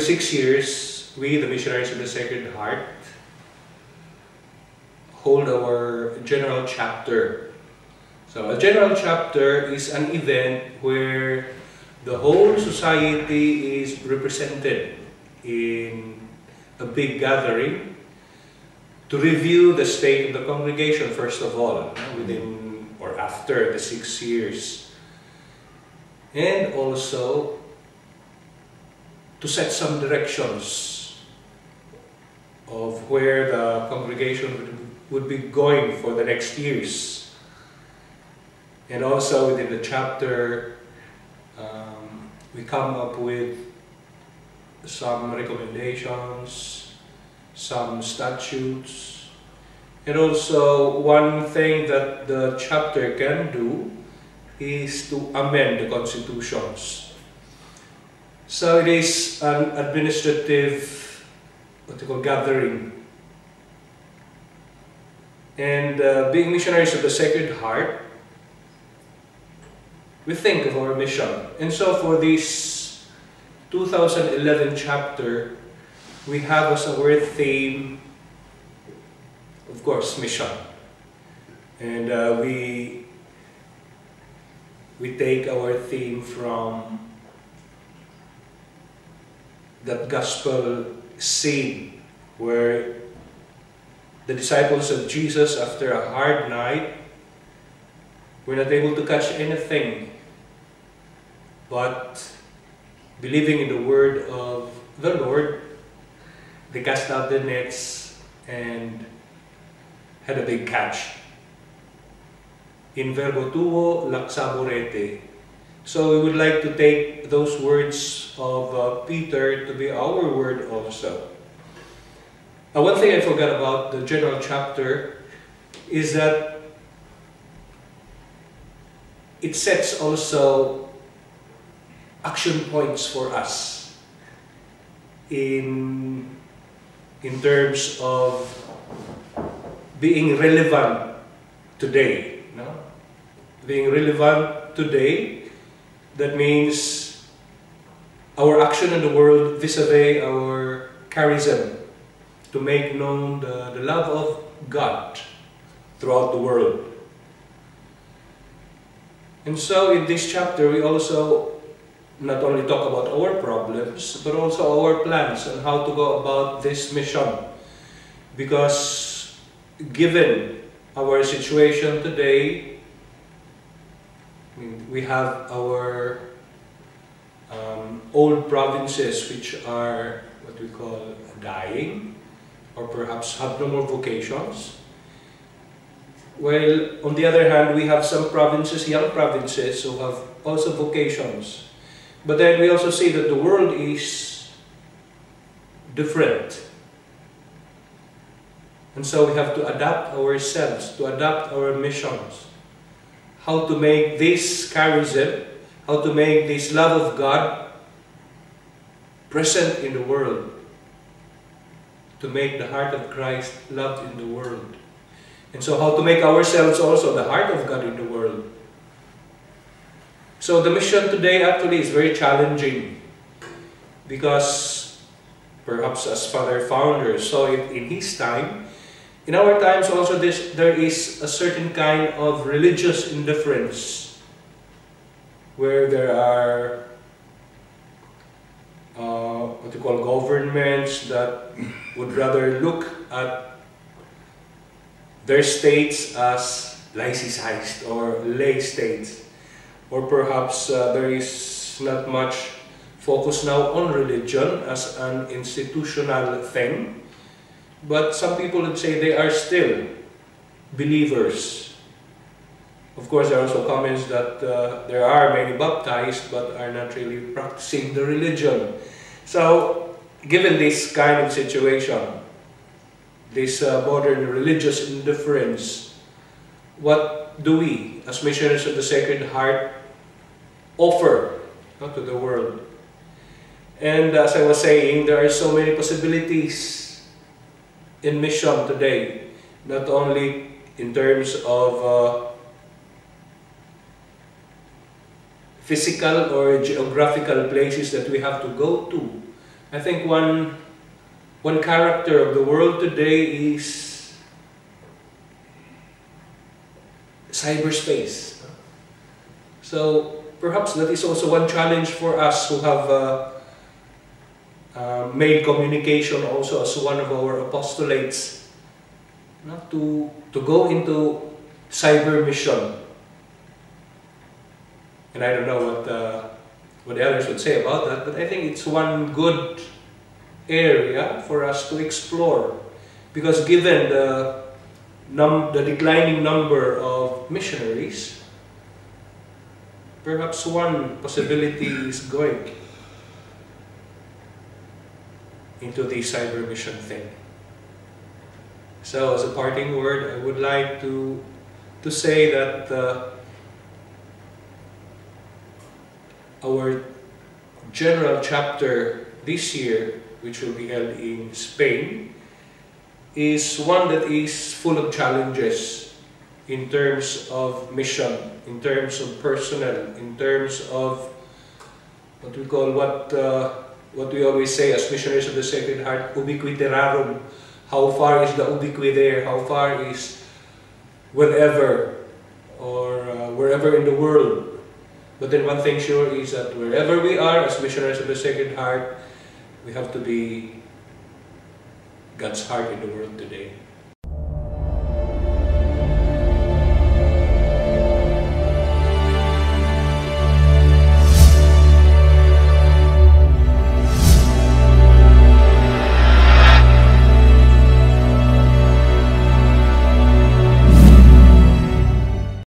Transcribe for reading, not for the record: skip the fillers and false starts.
6 years, we, the Missionaries of the Sacred Heart, hold our general chapter. So a general chapter is an event where the whole society is represented in a big gathering to review the state of the congregation, first of all, within or after the 6 years, and also to set some directions of where the congregation would be going for the next years. And also within the chapter, we come up with some recommendations, some statutes, and also one thing that the chapter can do is to amend the constitutions. So it is an administrative, gathering. And being missionaries of the Sacred Heart, we think of our mission. And so for this 2011 chapter, we have as our theme, of course, mission. And we take our theme from that gospel scene where the disciples of Jesus, after a hard night, were not able to catch anything, but believing in the word of the Lord, they cast out the nets and had a big catch. In verbo, laxabo, rete. So we would like to take those words of Peter to be our word also. One thing I forgot about the general chapter is that it sets also action points for us in terms of being relevant today. No? Being relevant today, that means our action in the world vis-a-vis our charism, to make known the love of God throughout the world. And so in this chapter, we also not only talk about our problems, but also our plans on how to go about this mission. Because given our situation today, we have our old provinces which are what we call dying, or perhaps have no more vocations. While on the other hand, we have some provinces, young provinces, who have also vocations. But then we also see that the world is different. And so we have to adapt ourselves, to adapt our missions. How to make this charism, how to make this love of God present in the world. To make the heart of Christ loved in the world. And so how to make ourselves also the heart of God in the world. So the mission today actually is very challenging, because perhaps as Father Founder saw it in his time, in our times also there is a certain kind of religious indifference, where there are what you call governments that would rather look at their states as laicized or lay states, or perhaps there is not much focus now on religion as an institutional thing, but some people would say they are still believers. Of course, there are also comments that there are many baptized but are not really practicing the religion. So, given this kind of situation, this modern religious indifference, what do we, as missionaries of the Sacred Heart, offer to the world? And as I was saying, there are so many possibilities in mission today, not only in terms of physical or geographical places that we have to go to, I think one character of the world today is cyberspace. So perhaps that is also one challenge for us who have made communication also as one of our apostolates, to go into cyber mission. And I don't know what the others would say about that, but I think it's one good area for us to explore, because given the declining number of missionaries, perhaps one possibility is going into the cyber mission thing. So as a parting word, I would like to say that our general chapter this year, which will be held in Spain, is one that is full of challenges in terms of mission, in terms of personnel, in terms of what we call, what we always say as missionaries of the Sacred Heart, ubiquiterarum. How far is the ubiqui there? How far is wherever, or wherever in the world? But then one thing sure is that wherever we are as missionaries of the Sacred Heart, we have to be God's heart in the world today.